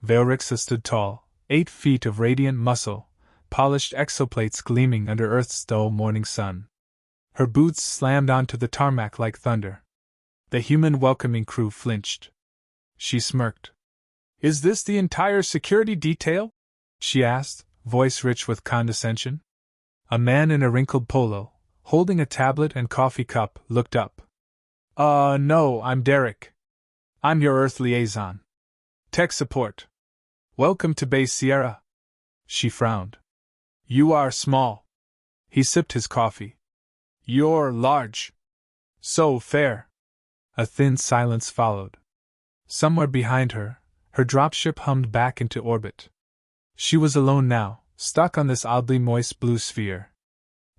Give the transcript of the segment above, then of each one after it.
Veorixa stood tall, 8 feet of radiant muscle, polished exoplates gleaming under Earth's dull morning sun. Her boots slammed onto the tarmac like thunder. The human welcoming crew flinched. She smirked. "Is this the entire security detail?" she asked, voice rich with condescension. A man in a wrinkled polo, holding a tablet and coffee cup, looked up. No, I'm Derek. I'm your Earth liaison. Tech support. Welcome to Bay Sierra." She frowned. "You are small." He sipped his coffee. "You're large. So fair." A thin silence followed. Somewhere behind her, her dropship hummed back into orbit. She was alone now, stuck on this oddly moist blue sphere.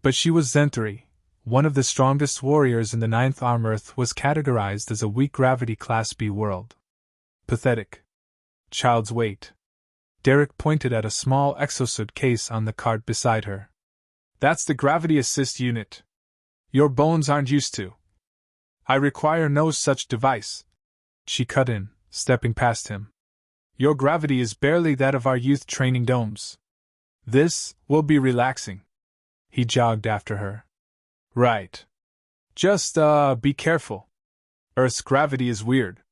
But she was Zenthari, one of the strongest warriors in the 9th Arm. Earth was categorized as a weak gravity Class B world. Pathetic. Child's weight. Derek pointed at a small exosuit case on the cart beside her. "That's the gravity assist unit. Your bones aren't used to. I require no such device." She cut in, stepping past him. "Your gravity is barely that of our youth training domes. This will be relaxing." He jogged after her. "Right. Just, be careful. Earth's gravity is weird.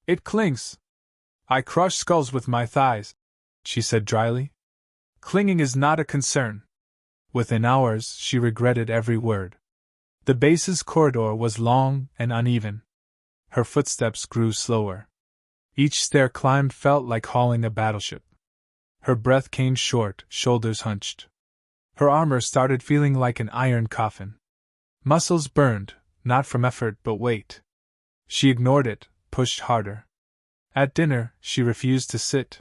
It clings. I crush skulls with my thighs," she said dryly. "Clinging is not a concern." Within hours, she regretted every word. The base's corridor was long and uneven. Her footsteps grew slower. Each stair climb felt like hauling a battleship. Her breath came short, shoulders hunched. Her armor started feeling like an iron coffin. Muscles burned, not from effort but weight. She ignored it, pushed harder. At dinner, she refused to sit.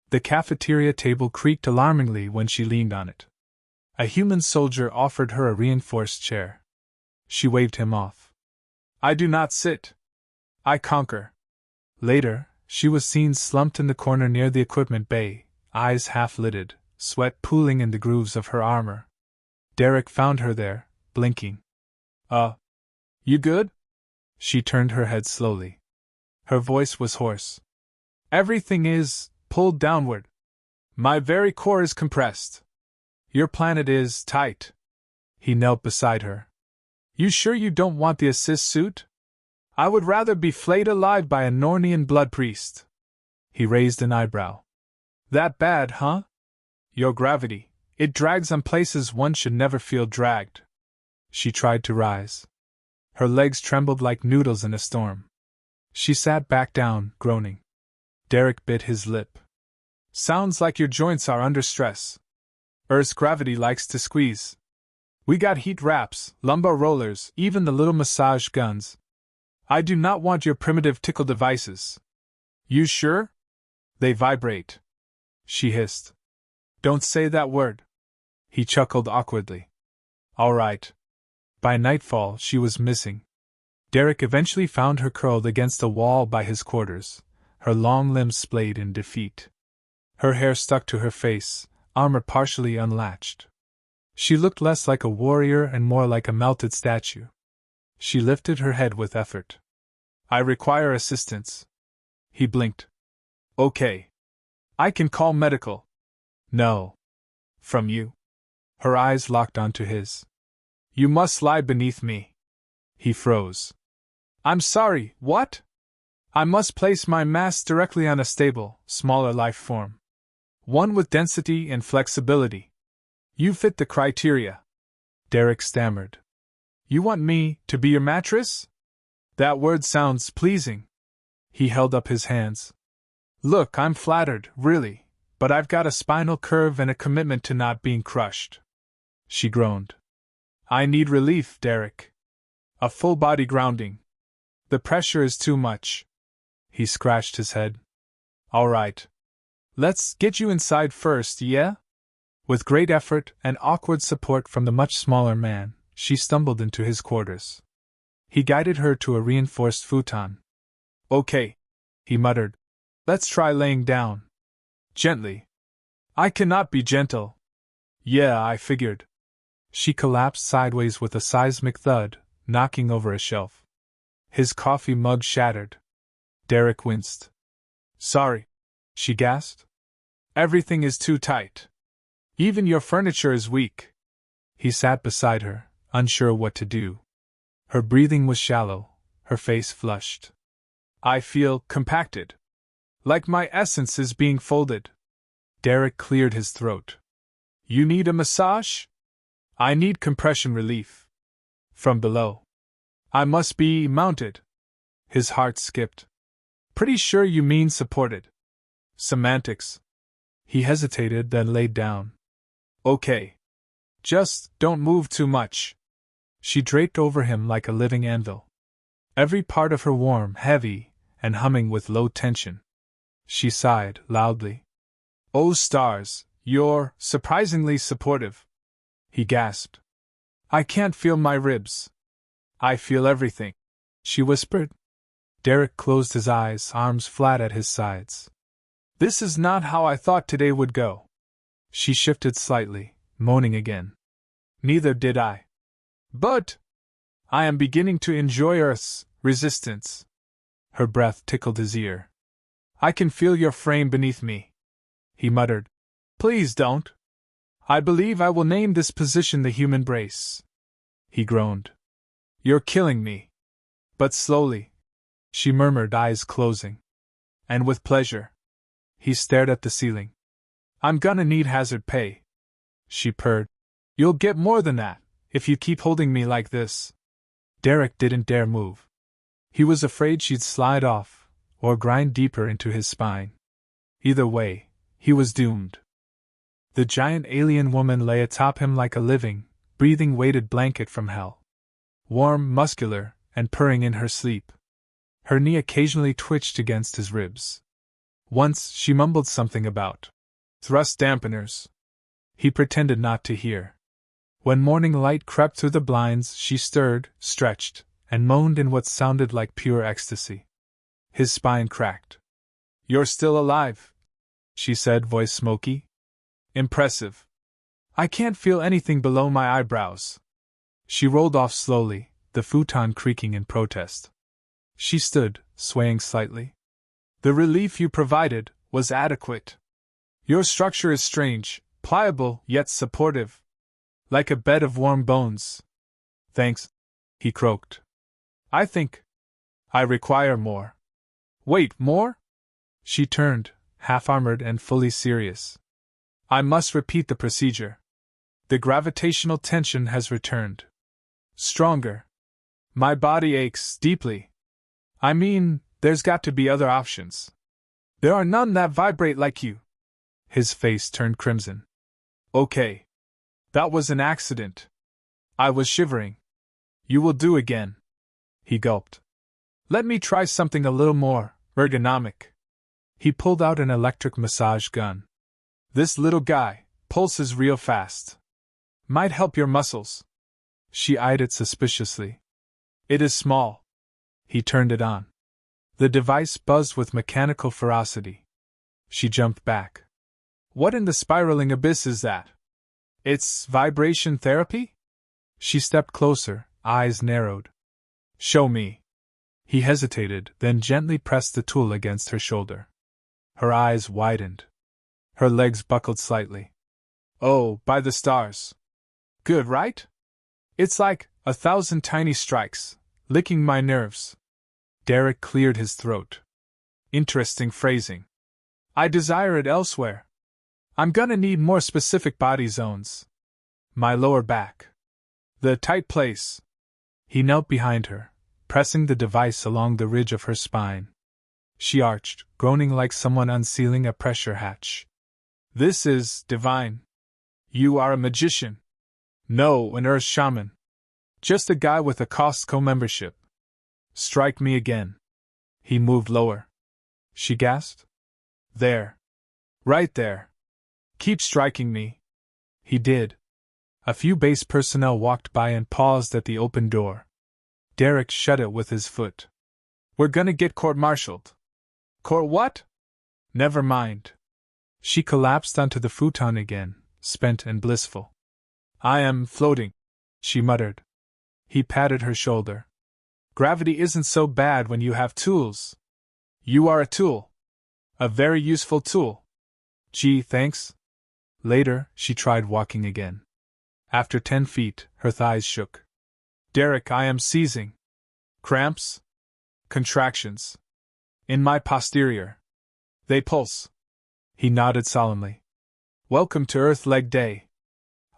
The cafeteria table creaked alarmingly when she leaned on it. A human soldier offered her a reinforced chair. She waved him off. "I do not sit. I conquer." Later, she was seen slumped in the corner near the equipment bay, eyes half-lidded, sweat pooling in the grooves of her armor. Derek found her there, blinking. You good?" She turned her head slowly. Her voice was hoarse. "Everything is pulled downward. My very core is compressed. Your planet is tight." He knelt beside her. "You sure you don't want the assist suit? I would rather be flayed alive by a Nornian blood priest." He raised an eyebrow. "That bad, huh? Your gravity, it drags on places one should never feel dragged." She tried to rise. Her legs trembled like noodles in a storm. She sat back down, groaning. Derek bit his lip. "Sounds like your joints are under stress. Earth's gravity likes to squeeze. We got heat wraps, lumbar rollers, even the little massage guns. I do not want your primitive tickle devices." "You sure? They vibrate," she hissed. "Don't say that word." He chuckled awkwardly. "All right." By nightfall, she was missing. Derek eventually found her curled against a wall by his quarters, her long limbs splayed in defeat. Her hair stuck to her face, armor partially unlatched. She looked less like a warrior and more like a melted statue. She lifted her head with effort. "I require assistance." He blinked. "Okay. I can call medical." "No. From you." Her eyes locked onto his. "You must lie beneath me." He froze. "I'm sorry, what?" "I must place my mass directly on a stable, smaller life form. One with density and flexibility. You fit the criteria." Derek stammered. "You want me to be your mattress? That word sounds pleasing." He held up his hands. "Look, I'm flattered, really, but I've got a spinal curve and a commitment to not being crushed." She groaned. "I need relief, Derek. A full body grounding. The pressure is too much." He scratched his head. "All right. Let's get you inside first, yeah?" With great effort and awkward support from the much smaller man, she stumbled into his quarters. He guided her to a reinforced futon. "Okay," he muttered. "Let's try laying down. Gently." "I cannot be gentle." "Yeah, I figured." She collapsed sideways with a seismic thud, knocking over a shelf. His coffee mug shattered. Derek winced. "Sorry." she gasped. Everything is too tight. Even your furniture is weak. He sat beside her, unsure what to do. Her breathing was shallow, her face flushed. I feel compacted. Like my essence is being folded. Derek cleared his throat. You need a massage? I need compression relief. From below. I must be mounted. His heart skipped. Pretty sure you mean supported. Semantics. He hesitated, then laid down. Okay. Just don't move too much. She draped over him like a living anvil. Every part of her warm, heavy, and humming with low tension. She sighed loudly. Oh stars, you're surprisingly supportive. He gasped. I can't feel my ribs. I feel everything, she whispered. Derek closed his eyes, arms flat at his sides. This is not how I thought today would go. She shifted slightly, moaning again. Neither did I. But I am beginning to enjoy Earth's resistance. Her breath tickled his ear. I can feel your frame beneath me. He muttered. Please don't. I believe I will name this position the human brace. He groaned. You're killing me. But slowly, she murmured, eyes closing. And with pleasure. He stared at the ceiling. I'm gonna need hazard pay. She purred. You'll get more than that, if you keep holding me like this. Derek didn't dare move. He was afraid she'd slide off, or grind deeper into his spine. Either way, he was doomed. The giant alien woman lay atop him like a living, breathing weighted blanket from hell. Warm, muscular, and purring in her sleep. Her knee occasionally twitched against his ribs. Once she mumbled something about thrust dampeners. He pretended not to hear. When morning light crept through the blinds, she stirred, stretched, and moaned in what sounded like pure ecstasy. His spine cracked. You're still alive, she said, voice smoky. Impressive. I can't feel anything below my eyebrows. She rolled off slowly, the futon creaking in protest. She stood, swaying slightly. The relief you provided was adequate. Your structure is strange, pliable yet supportive. Like a bed of warm bones. Thanks, he croaked. I think I require more. Wait, more? She turned, half-armored and fully serious. I must repeat the procedure. The gravitational tension has returned. Stronger. My body aches deeply. I mean, there's got to be other options. There are none that vibrate like you. His face turned crimson. Okay. That was an accident. I was shivering. You will do again. He gulped. Let me try something a little more ergonomic. He pulled out an electric massage gun. This little guy pulses real fast. Might help your muscles. She eyed it suspiciously. It is small. He turned it on. The device buzzed with mechanical ferocity. She jumped back. What in the spiraling abyss is that? It's vibration therapy? She stepped closer, eyes narrowed. Show me. He hesitated, then gently pressed the tool against her shoulder. Her eyes widened. Her legs buckled slightly. Oh, by the stars. Good, right? It's like 1,000 tiny strikes, licking my nerves. Derek cleared his throat. Interesting phrasing. I desire it elsewhere. I'm gonna need more specific body zones. My lower back. The tight place. He knelt behind her, pressing the device along the ridge of her spine. She arched, groaning like someone unsealing a pressure hatch. This is divine. You are a magician. No, an Earth shaman. Just a guy with a Costco membership. Strike me again. He moved lower. She gasped. There. Right there. Keep striking me. He did. A few base personnel walked by and paused at the open door. Derek shut it with his foot. We're gonna get court-martialed. Court what? Never mind. She collapsed onto the futon again, spent and blissful. I am floating, she muttered. He patted her shoulder. Gravity isn't so bad when you have tools. You are a tool. A very useful tool. Gee, thanks. Later, she tried walking again. After 10 feet, her thighs shook. Derek, I am seizing. Cramps? Contractions. In my posterior. They pulse. He nodded solemnly. Welcome to Earth Leg Day.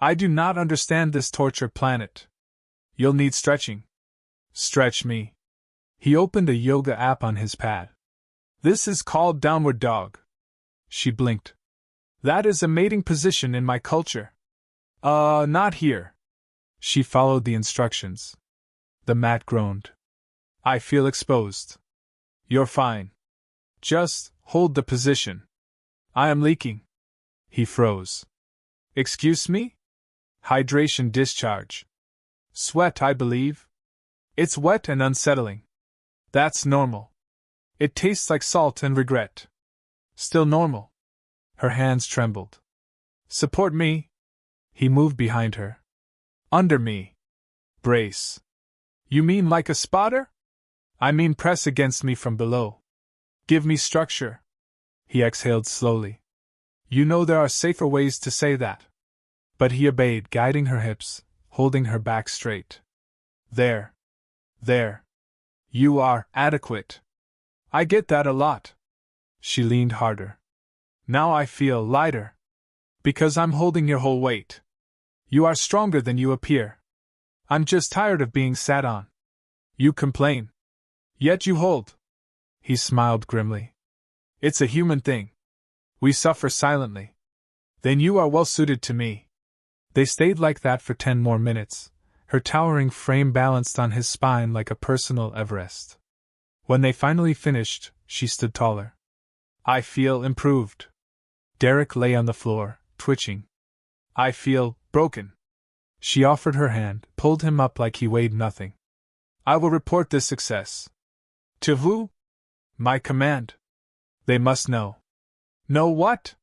I do not understand this tortured planet. You'll need stretching. Stretch me. He opened a yoga app on his pad. This is called Downward Dog. She blinked. That is a mating position in my culture. Not here. She followed the instructions. The mat groaned. I feel exposed. You're fine. Just hold the position. I am leaking. He froze. Excuse me? Hydration discharge. Sweat, I believe. It's wet and unsettling. That's normal. It tastes like salt and regret. Still normal. Her hands trembled. Support me. He moved behind her. Under me. Brace. You mean like a spotter? I mean press against me from below. Give me structure. He exhaled slowly. You know there are safer ways to say that. But he obeyed, guiding her hips, holding her back straight. There. There. You are adequate. I get that a lot. She leaned harder. Now I feel lighter. Because I'm holding your whole weight. You are stronger than you appear. I'm just tired of being sat on. You complain. Yet you hold. He smiled grimly. It's a human thing. We suffer silently. Then you are well suited to me. They stayed like that for 10 more minutes, her towering frame balanced on his spine like a personal Everest. When they finally finished, she stood taller. I feel improved. Derek lay on the floor, twitching. I feel broken. She offered her hand, pulled him up like he weighed nothing. I will report this success. To who? My command. They must know. Know what?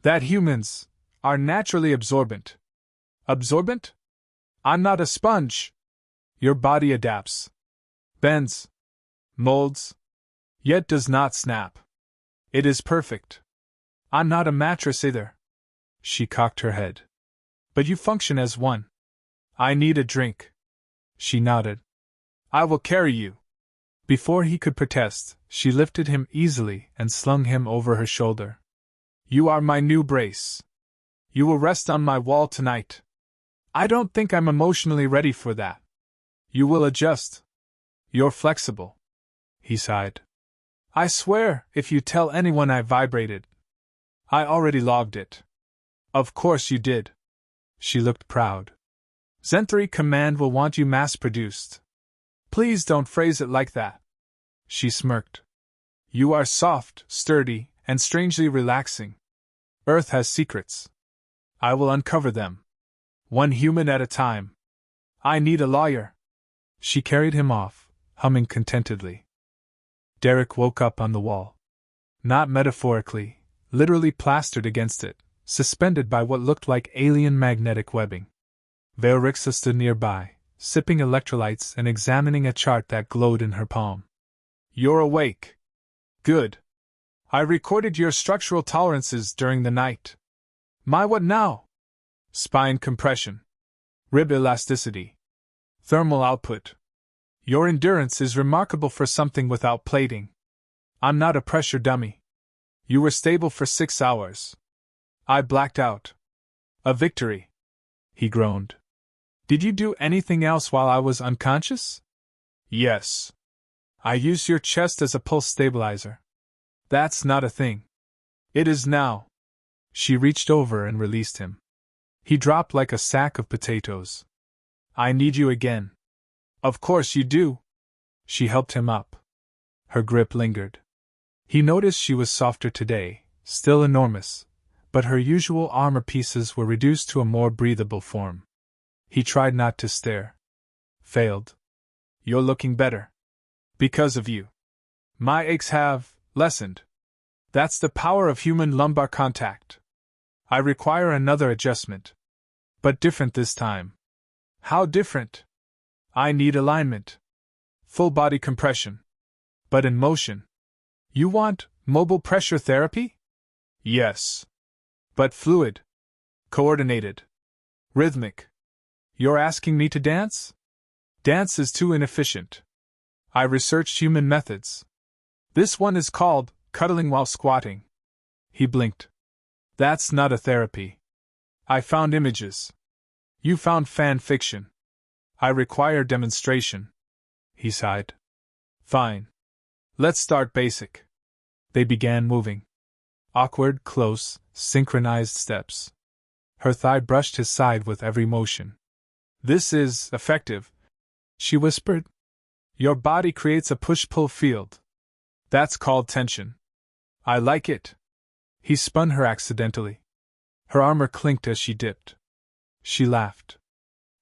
That humans are naturally absorbent. Absorbent? I'm not a sponge. Your body adapts. Bends. Molds. Yet does not snap. It is perfect. I'm not a mattress either. She cocked her head. But you function as one. I need a drink. She nodded. I will carry you. Before he could protest, she lifted him easily and slung him over her shoulder. You are my new brace. You will rest on my wall tonight. I don't think I'm emotionally ready for that. You will adjust. You're flexible. He sighed. I swear, if you tell anyone I vibrated. I already logged it. Of course you did. She looked proud. Zen3 Command will want you mass-produced. Please don't phrase it like that. She smirked. You are soft, sturdy, and strangely relaxing. Earth has secrets. I will uncover them. One human at a time. I need a lawyer. She carried him off, humming contentedly. Derek woke up on the wall. Not metaphorically, literally plastered against it, suspended by what looked like alien magnetic webbing. Veorixa stood nearby, sipping electrolytes and examining a chart that glowed in her palm. You're awake. Good. I recorded your structural tolerances during the night. My what now? Spine compression. Rib elasticity. Thermal output. Your endurance is remarkable for something without plating. I'm not a pressure dummy. You were stable for 6 hours. I blacked out. A victory. He groaned. Did you do anything else while I was unconscious? Yes. I used your chest as a pulse stabilizer. That's not a thing. It is now. She reached over and released him. He dropped like a sack of potatoes. I need you again. Of course you do. She helped him up. Her grip lingered. He noticed she was softer today, still enormous, but her usual armor pieces were reduced to a more breathable form. He tried not to stare. Failed. You're looking better. Because of you. My aches have lessened. That's the power of human lumbar contact. I require another adjustment. But different this time. How different? I need alignment. Full body compression. But in motion. You want Mobile pressure therapy? Yes. But fluid. Coordinated. Rhythmic. You're asking me to dance? Dance is too inefficient. I researched human methods. This one is called cuddling while squatting. He blinked. That's not a therapy. I found images. You found fan fiction. I require demonstration. He sighed. Fine. Let's start basic. They began moving. Awkward, close, synchronized steps. Her thigh brushed his side with every motion. This is effective, she whispered. Your body creates a push-pull field. That's called tension. I like it. He spun her accidentally. Her armor clinked as she dipped. She laughed.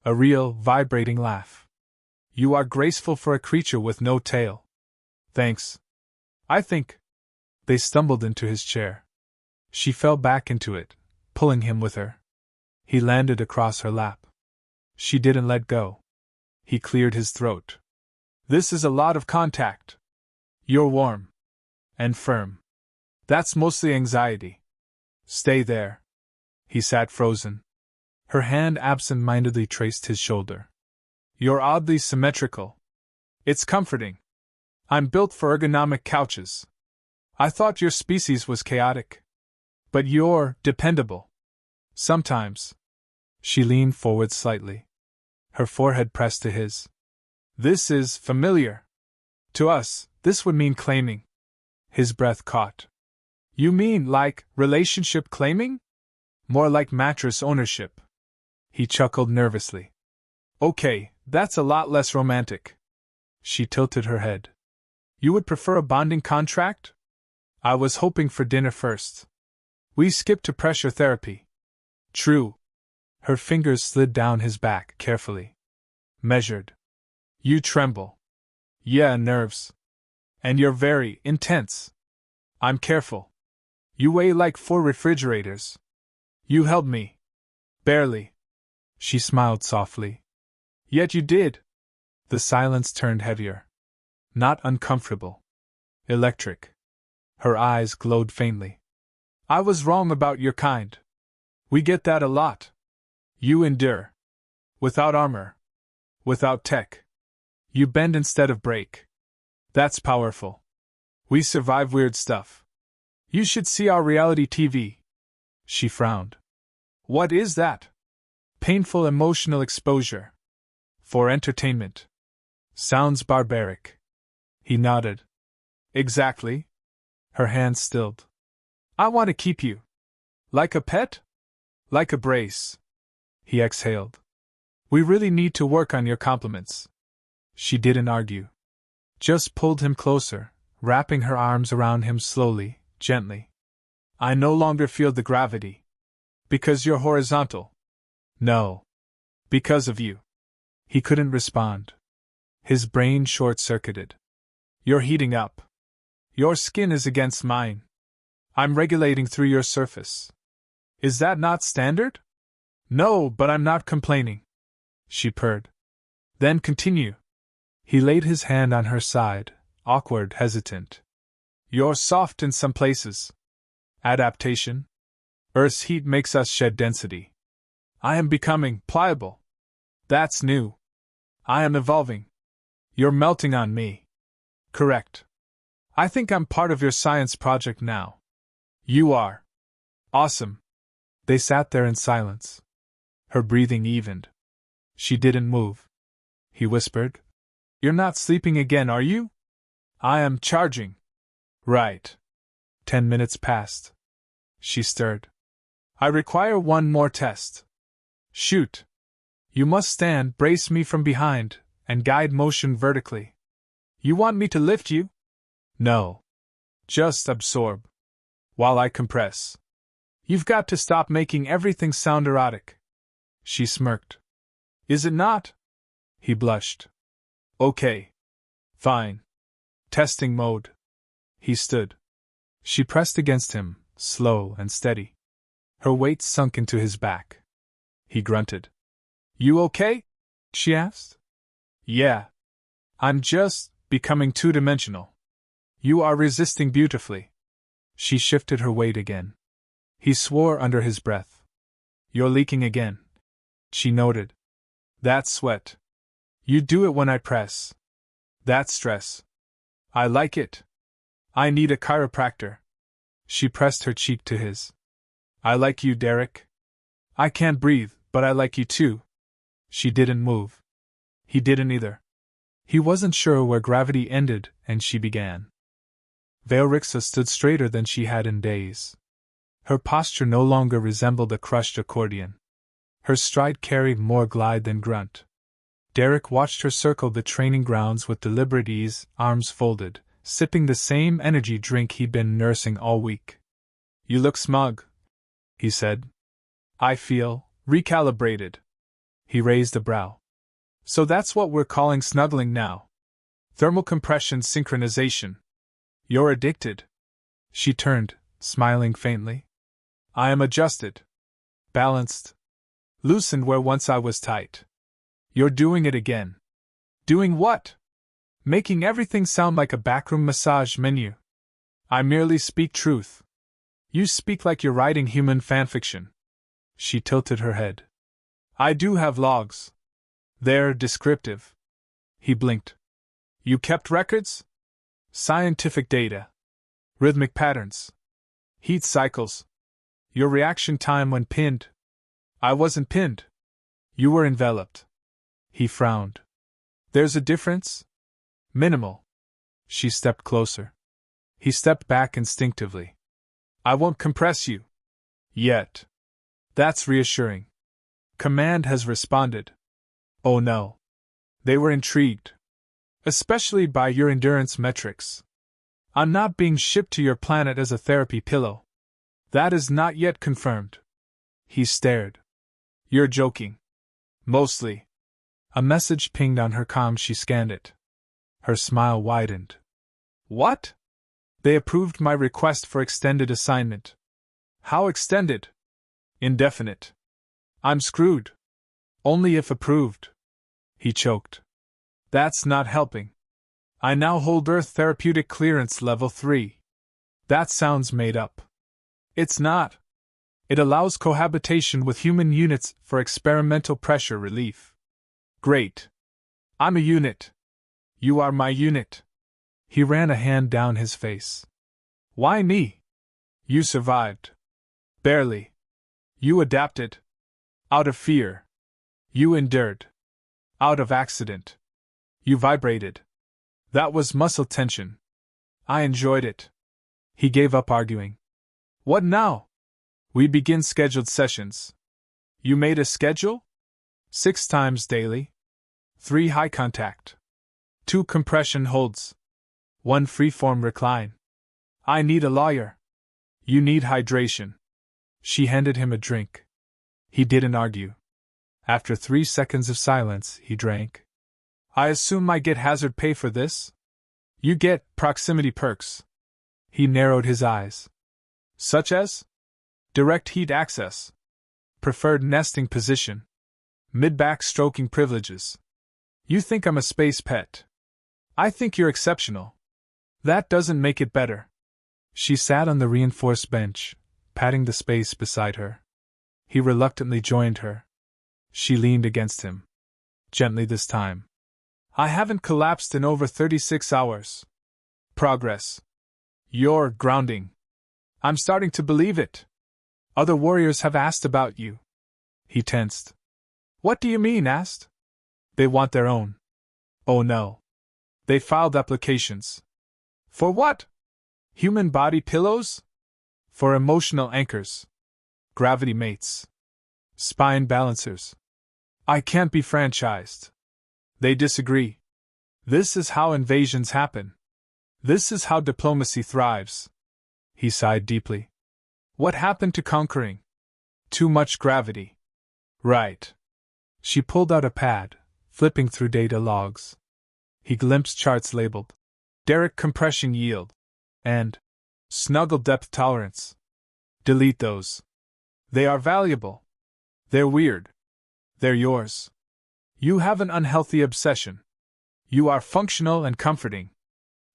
A real, vibrating laugh. You are graceful for a creature with no tail. Thanks. I think. They stumbled into his chair. She fell back into it, pulling him with her. He landed across her lap. She didn't let go. He cleared his throat. This is a lot of contact. You're warm. And firm. That's mostly anxiety. Stay there. He sat frozen. Her hand absent-mindedly traced his shoulder. You're oddly symmetrical. It's comforting. I'm built for ergonomic couches. I thought your species was chaotic. But you're dependable. Sometimes. She leaned forward slightly. Her forehead pressed to his. This is familiar. To us, this would mean claiming. His breath caught. You mean like relationship claiming? More like mattress ownership. He chuckled nervously. Okay, that's a lot less romantic. She tilted her head. You would prefer a bonding contract? I was hoping for dinner first. We skipped to pressure therapy. True. Her fingers slid down his back carefully. Measured. You tremble. Yeah, nerves. And you're very intense. I'm careful. You weigh like 4 refrigerators. You held me. Barely. She smiled softly. Yet you did. The silence turned heavier. Not uncomfortable. Electric. Her eyes glowed faintly. I was wrong about your kind. We get that a lot. You endure. Without armor. Without tech. You bend instead of break. That's powerful. We survive weird stuff. You should see our reality TV. She frowned. What is that? Painful emotional exposure. For entertainment. Sounds barbaric. He nodded. Exactly. Her hand stilled. I want to keep you. Like a pet? Like a brace. He exhaled. We really need to work on your compliments. She didn't argue. Just pulled him closer, wrapping her arms around him slowly, gently. I no longer feel the gravity. Because you're horizontal. No. Because of you. He couldn't respond. His brain short-circuited. You're heating up. Your skin is against mine. I'm regulating through your surface. Is that not standard? No, but I'm not complaining. She purred. Then continue. He laid his hand on her side, awkward, hesitant. You're soft in some places. Adaptation? Earth's heat makes us shed density. I am becoming pliable. That's new. I am evolving. You're melting on me. Correct. I think I'm part of your science project now. You are. Awesome. They sat there in silence. Her breathing evened. She didn't move. He whispered. You're not sleeping again, are you? I am charging. Right. 10 minutes passed. She stirred. I require one more test. Shoot. You must stand, brace me from behind, and guide motion vertically. You want me to lift you? No. Just absorb. While I compress. You've got to stop making everything sound erotic. She smirked. Is it not? He blushed. Okay. Fine. Testing mode. He stood. She pressed against him, slow and steady. Her weight sunk into his back. He grunted. You okay? She asked. Yeah. I'm just becoming two-dimensional. You are resisting beautifully. She shifted her weight again. He swore under his breath. You're leaking again, she noted. That's sweat. You do it when I press. That's stress. I like it. I need a chiropractor. She pressed her cheek to his. I like you, Derek. I can't breathe, but I like you too. She didn't move. He didn't either. He wasn't sure where gravity ended and she began. Veorixa stood straighter than she had in days. Her posture no longer resembled a crushed accordion. Her stride carried more glide than grunt. Derek watched her circle the training grounds with deliberate ease, arms folded, sipping the same energy drink he'd been nursing all week. You look smug, he said. I feel recalibrated. He raised a brow. So that's what we're calling snuggling now. Thermal compression synchronization. You're addicted. She turned, smiling faintly. I am adjusted. Balanced. Loosened where once I was tight. You're doing it again. Doing what? Making everything sound like a backroom massage menu. I merely speak truth. You speak like you're writing human fanfiction. She tilted her head. I do have logs. They're descriptive. He blinked. You kept records? Scientific data. Rhythmic patterns. Heat cycles. Your reaction time when pinned. I wasn't pinned. You were enveloped. He frowned. There's a difference? Minimal. She stepped closer. He stepped back instinctively. I won't compress you. Yet. That's reassuring. Command has responded. Oh no. They were intrigued. Especially by your endurance metrics. I'm not being shipped to your planet as a therapy pillow. That is not yet confirmed. He stared. You're joking. Mostly. A message pinged on her comm. She scanned it. Her smile widened. What? They approved my request for extended assignment. How extended? Indefinite. I'm screwed. Only if approved. He choked. That's not helping. I now hold Earth Therapeutic Clearance Level 3. That sounds made up. It's not. It allows cohabitation with human units for experimental pressure relief. Great. I'm a unit. You are my unit. He ran a hand down his face. Why me? You survived. Barely. You adapted. Out of fear. You endured. Out of accident. You vibrated. That was muscle tension. I enjoyed it. He gave up arguing. What now? We begin scheduled sessions. You made a schedule? 6 times daily. 3 high contact. 2 compression holds. 1 freeform recline. I need a lawyer. You need hydration. She handed him a drink. He didn't argue. After 3 seconds of silence, he drank. I assume I get hazard pay for this? You get proximity perks. He narrowed his eyes. Such as? Direct heat access. Preferred nesting position. Mid-back stroking privileges. You think I'm a space pet. I think you're exceptional. That doesn't make it better. She sat on the reinforced bench, patting the space beside her. He reluctantly joined her. She leaned against him. Gently this time. I haven't collapsed in over 36 hours. Progress. You're grounding. I'm starting to believe it. Other warriors have asked about you. He tensed. What do you mean, asked? They want their own. Oh no. They filed applications. For what? Human body pillows? For emotional anchors. Gravity mates. Spine balancers. I can't be franchised. They disagree. This is how invasions happen. This is how diplomacy thrives. He sighed deeply. What happened to conquering? Too much gravity. Right. She pulled out a pad, flipping through data logs. He glimpsed charts labeled Derek compression yield and Snuggle depth tolerance. Delete those. They are valuable. They're weird. They're yours. You have an unhealthy obsession. You are functional and comforting.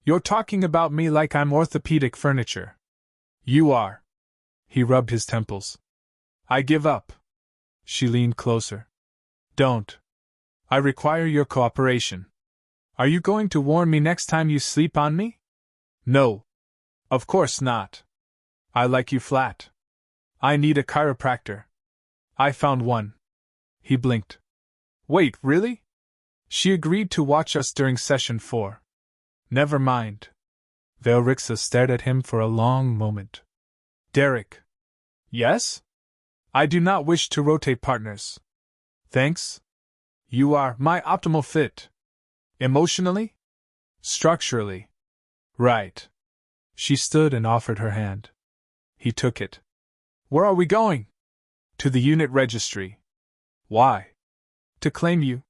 You're talking about me like I'm orthopedic furniture. You are. He rubbed his temples. I give up. She leaned closer. Don't. I require your cooperation. Are you going to warn me next time you sleep on me? No. Of course not. I like you flat. I need a chiropractor. I found one. He blinked. Wait, really? She agreed to watch us during session 4. Never mind. Velrixa stared at him for a long moment. Derek. Yes? I do not wish to rotate partners. Thanks. You are my optimal fit. Emotionally? Structurally. Right. She stood and offered her hand. He took it. Where are we going? To the unit registry. Why? To claim you.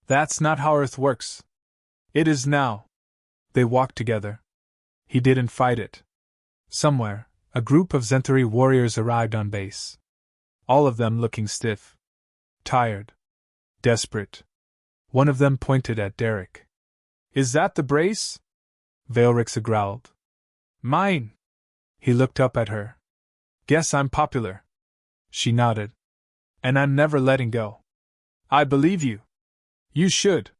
That's not how Earth works. It is now. They walked together. He didn't fight it. Somewhere, a group of Zenthari warriors arrived on base. All of them looking stiff. Tired. Desperate. One of them pointed at Derek. Is that the brace? Velrixa growled. Mine. He looked up at her. Guess I'm popular. She nodded. And I'm never letting go. I believe you. You should.